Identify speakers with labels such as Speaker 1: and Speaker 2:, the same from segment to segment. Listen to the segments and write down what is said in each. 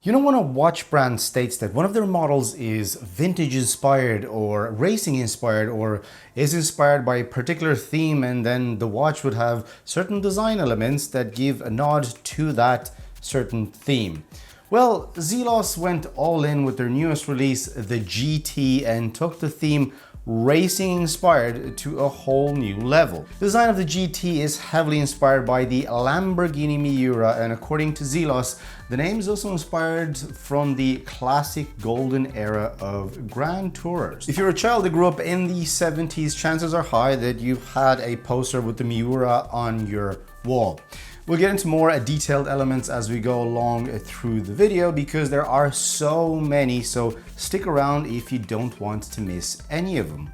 Speaker 1: You know, when a watch brand states that one of their models is vintage inspired or racing inspired or is inspired by a particular theme, and then the watch would have certain design elements that give a nod to that certain theme. Well, Zelos went all in with their newest release, the GT, and took the theme racing inspired to a whole new level. The design of the GT is heavily inspired by the Lamborghini Miura, and according to Zelos, the name is also inspired from the classic golden era of Grand Tourers. If you're a child that grew up in the 70s, chances are high that you've had a poster with the Miura on your wall. We'll get into more detailed elements as we go along through the video because there are so many, so stick around if you don't want to miss any of them.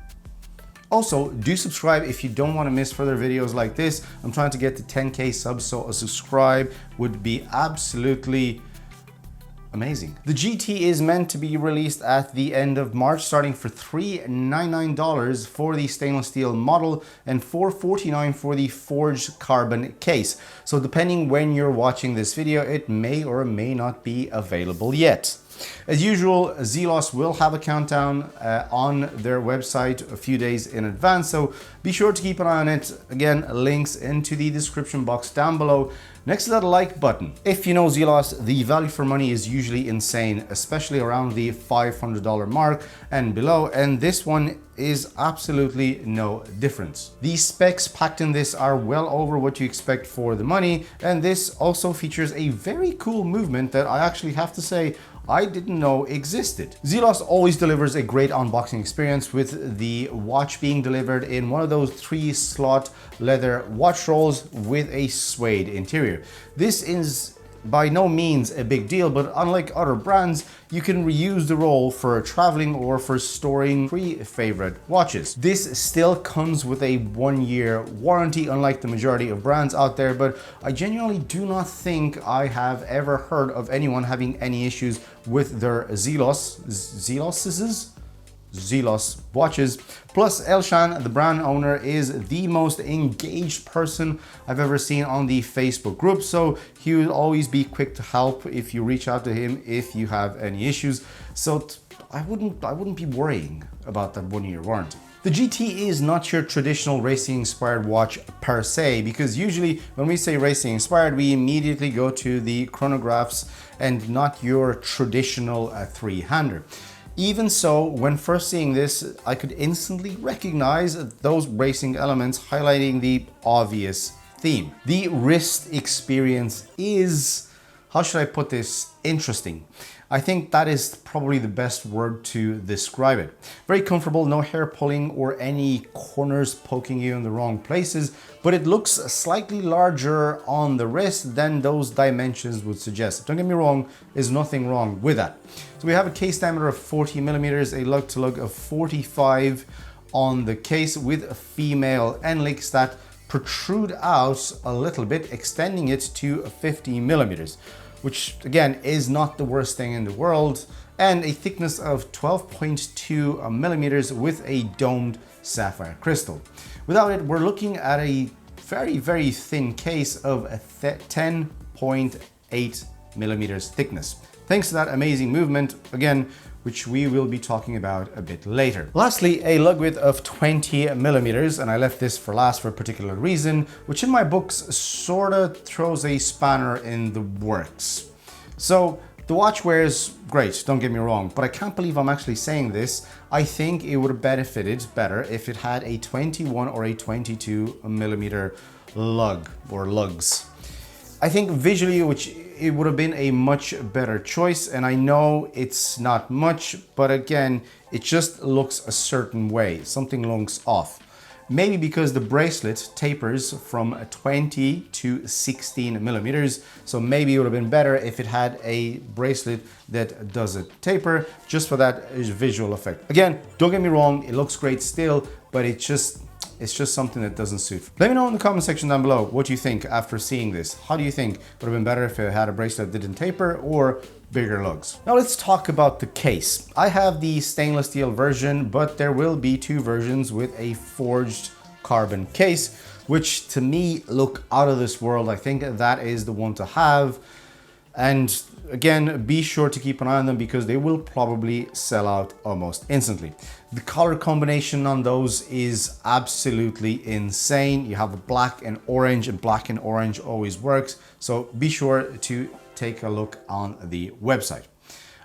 Speaker 1: Also, do subscribe if you don't want to miss further videos like this. I'm trying to get to 10K subs, so a subscribe would be absolutely amazing. The GT is meant to be released at the end of March, starting for $399 for the stainless steel model and $449 for the forged carbon case. So depending when you're watching this video, it may or may not be available yet. As usual, Zelos will have a countdown on their website a few days in advance, so be sure to keep an eye on it. Again, links into the description box down below next to that like button. If you know Zelos, the value for money is usually insane, especially around the $500 mark and below, and this one is absolutely no difference. The specs packed in this are well over what you expect for the money, and this also features a very cool movement that I actually have to say I didn't know existed. Zelos always delivers a great unboxing experience, with the watch being delivered in one of those 3-slot leather watch rolls with a suede interior. This is by no means a big deal, but unlike other brands, you can reuse the roll for traveling or for storing favorite watches. This still comes with a 1-year warranty, unlike the majority of brands out there, but I genuinely do not think I have ever heard of anyone having any issues with their Zelos watches. Plus, Elshan, the brand owner, is the most engaged person I've ever seen on the Facebook group, so he will always be quick to help if you reach out to him if you have any issues. So I wouldn't be worrying about that 1-year warranty. The GT is not your traditional racing inspired watch per se, because usually when we say racing inspired, we immediately go to the chronographs and not your traditional 3-hander. Even so, when first seeing this, I could instantly recognize those racing elements, highlighting the obvious theme. The wrist experience is, how should I put this, interesting. I think that is probably the best word to describe it. Very comfortable, no hair pulling or any corners poking you in the wrong places, but it looks slightly larger on the wrist than those dimensions would suggest. Don't get me wrong, there's nothing wrong with that. So we have a case diameter of 40 millimeters, a lug to lug of 45 on the case, with female end links that protrude out a little bit, extending it to 50 millimeters. Which again is not the worst thing in the world, and a thickness of 12.2 millimeters with a domed sapphire crystal. Without it, we're looking at a very, very thin case of 10.8 millimeters thickness. Thanks to that amazing movement, again, which we will be talking about a bit later. Lastly, a lug width of 20 millimeters, and I left this for last for a particular reason, which in my books sorta throws a spanner in the works. So the watch wears great, don't get me wrong, but I can't believe I'm actually saying this. I think it would have benefited better if it had a 21 or a 22 millimeter lug or lugs. I think visually, it would have been a much better choice, and I know it's not much, but again, it just looks a certain way. Something looks off. Maybe because the bracelet tapers from 20 to 16 millimeters, so maybe it would have been better if it had a bracelet that doesn't taper, just for that visual effect. Again, don't get me wrong, it looks great still, but it's just something that doesn't suit. Let me know in the comment section down below what you think after seeing this. How do you think? Would have been better if it had a bracelet that didn't taper or bigger lugs? Now let's talk about the case. I have the stainless steel version, but there will be 2 versions with a forged carbon case, which to me look out of this world. I think that is the one to have. And again, be sure to keep an eye on them because they will probably sell out almost instantly. The color combination on those is absolutely insane. You have a black and orange, and black and orange always works. So be sure to take a look on the website.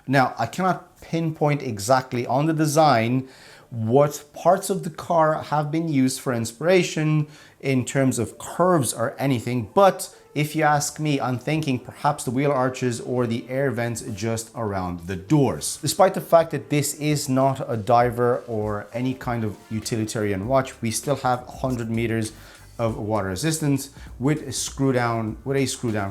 Speaker 1: Now, I cannot pinpoint exactly on the design what parts of the car have been used for inspiration in terms of curves or anything, but if you ask me, I'm thinking perhaps the wheel arches or the air vents just around the doors. Despite the fact that this is not a diver or any kind of utilitarian watch, we still have 100 meters of water resistance with a screw down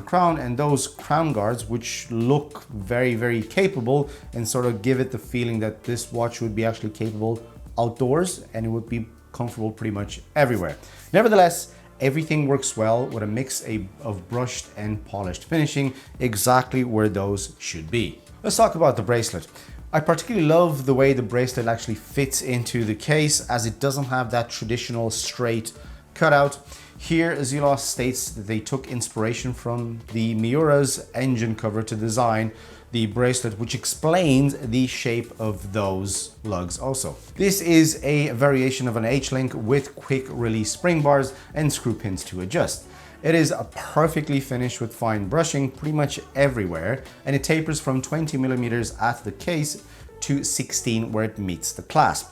Speaker 1: crown, and those crown guards, which look very, very capable and sort of give it the feeling that this watch would be actually capable outdoors and it would be comfortable pretty much everywhere. Nevertheless, everything works well with a mix of brushed and polished finishing, exactly where those should be. Let's talk about the bracelet. I particularly love the way the bracelet actually fits into the case, as it doesn't have that traditional straight cutout. Here, Zelos states that they took inspiration from the Miura's engine cover to design the bracelet, which explains the shape of those lugs also. This is a variation of an H-link with quick release spring bars and screw pins to adjust. It is perfectly finished with fine brushing pretty much everywhere, and it tapers from 20 millimeters at the case to 16 where it meets the clasp.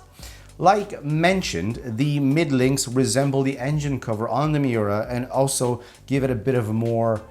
Speaker 1: Like mentioned, the mid links resemble the engine cover on the Miura and also give it a bit of a more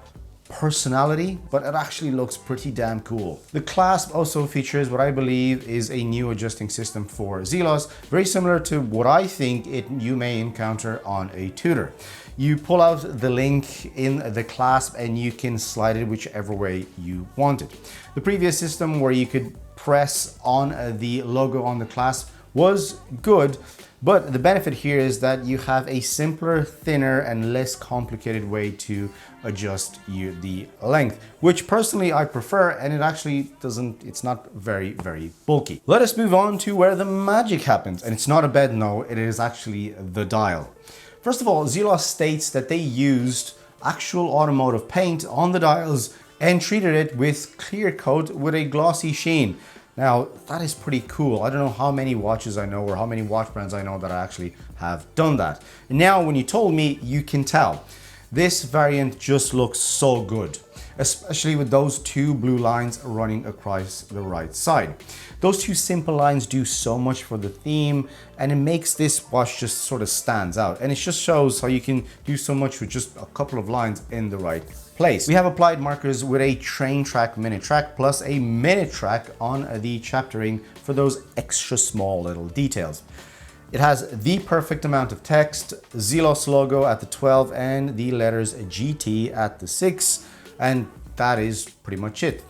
Speaker 1: personality, but it actually looks pretty damn cool. The clasp also features what I believe is a new adjusting system for Zelos, very similar to what I think you may encounter on a Tudor. You pull out the link in the clasp and you can slide it whichever way you want it. The previous system where you could press on the logo on the clasp was good, but the benefit here is that you have a simpler, thinner, and less complicated way to adjust the length, which personally I prefer, and it actually it's not very, very bulky. Let us move on to where the magic happens, and it's not a bed, no, it is actually the dial. First of all, Zelos states that they used actual automotive paint on the dials and treated it with clear coat with a glossy sheen. Now, that is pretty cool. I don't know how many watches I know or how many watch brands I know that actually have done that. And now, when you told me, you can tell. This variant just looks so good, especially with those two blue lines running across the right side. Those two simple lines do so much for the theme, and it makes this watch just sort of stands out. And it just shows how you can do so much with just a couple of lines in the right place. We have applied markers with a train track, minute track, plus a minute track on the chaptering for those extra small little details. It has the perfect amount of text, Zelos logo at the 12 and the letters GT at the 6, and that is pretty much it.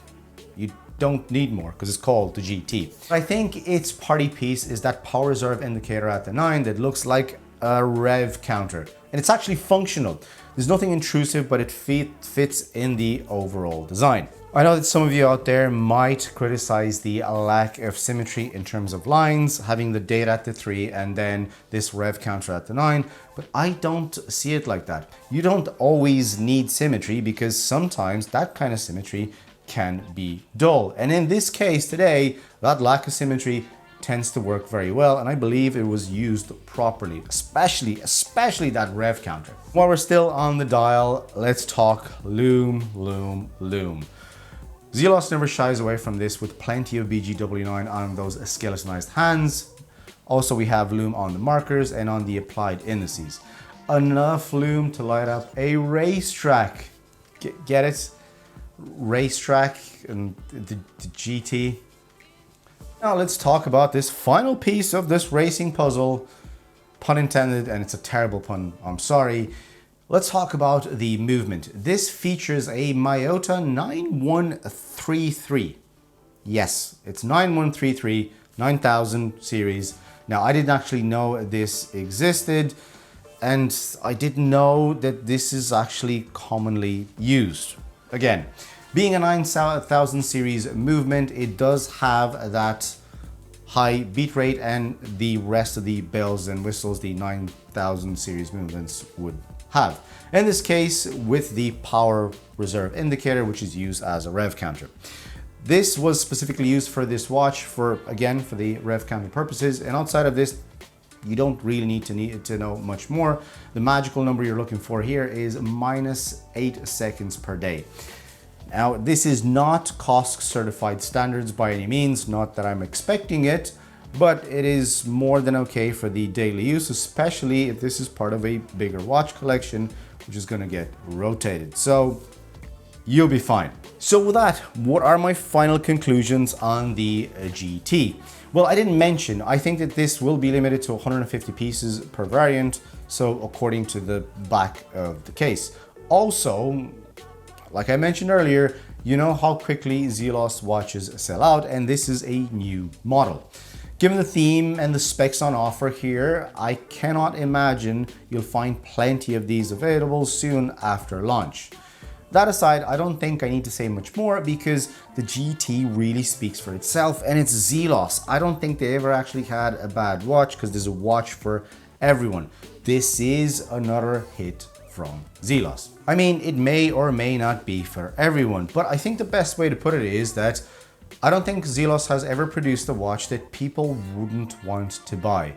Speaker 1: You don't need more because it's called the GT. I think its party piece is that power reserve indicator at the 9 that looks like a rev counter, and it's actually functional. There's nothing intrusive, but it fits in the overall design. I know that some of you out there might criticize the lack of symmetry in terms of lines, having the date at the 3 and then this rev counter at the 9, but I don't see it like that. You don't always need symmetry because sometimes that kind of symmetry can be dull. And in this case today, that lack of symmetry tends to work very well, and I believe it was used properly, especially that rev counter. While we're still on the dial, let's talk Lume. Zelos never shies away from this with plenty of BGW9 on those skeletonized hands. Also, we have Lume on the markers and on the applied indices. Enough Lume to light up a racetrack. Get it? Racetrack and the GT. Now let's talk about this final piece of this racing puzzle. Pun intended, and it's a terrible pun, I'm sorry. Let's talk about the movement. This features a Miyota 9133. Yes, it's 9133, 9000 series. Now, I didn't actually know this existed, and I didn't know that this is actually commonly used. Again, being a 9000 series movement, it does have that high beat rate, and the rest of the bells and whistles the 9000 series movements would have. In this case, with the power reserve indicator, which is used as a rev counter. This was specifically used for this watch for, again, for the rev counter purposes. And outside of this, you don't really need to know much more. The magical number you're looking for here is -8 seconds per day. Now, this is not COSC certified standards by any means, not that I'm expecting it, but it is more than okay for the daily use, especially if this is part of a bigger watch collection, which is gonna get rotated. So you'll be fine. So with that, what are my final conclusions on the GT? Well, I didn't mention, I think that this will be limited to 150 pieces per variant, so according to the back of the case. Also, like I mentioned earlier, you know how quickly Zelos watches sell out, and this is a new model. Given the theme and the specs on offer here, I cannot imagine you'll find plenty of these available soon after launch. That aside, I don't think I need to say much more because the GT really speaks for itself, and it's Zelos. I don't think they ever actually had a bad watch because there's a watch for everyone. This is another hit from Zelos. I mean, it may or may not be for everyone, but I think the best way to put it is that I don't think Zelos has ever produced a watch that people wouldn't want to buy.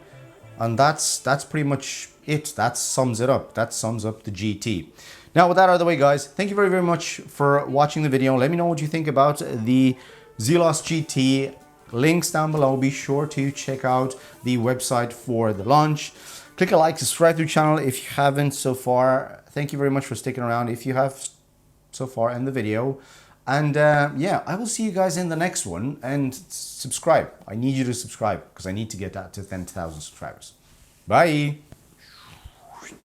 Speaker 1: And that's pretty much it. That sums it up. That sums up the GT. Now, with that out of the way, guys, thank you very, very much for watching the video. Let me know what you think about the Zelos GT. Links down below. Be sure to check out the website for the launch. Click a like, subscribe to the channel if you haven't so far. Thank you very much for sticking around if you have so far in the video. And yeah, I will see you guys in the next one. And subscribe. I need you to subscribe because I need to get that to 10,000 subscribers. Bye.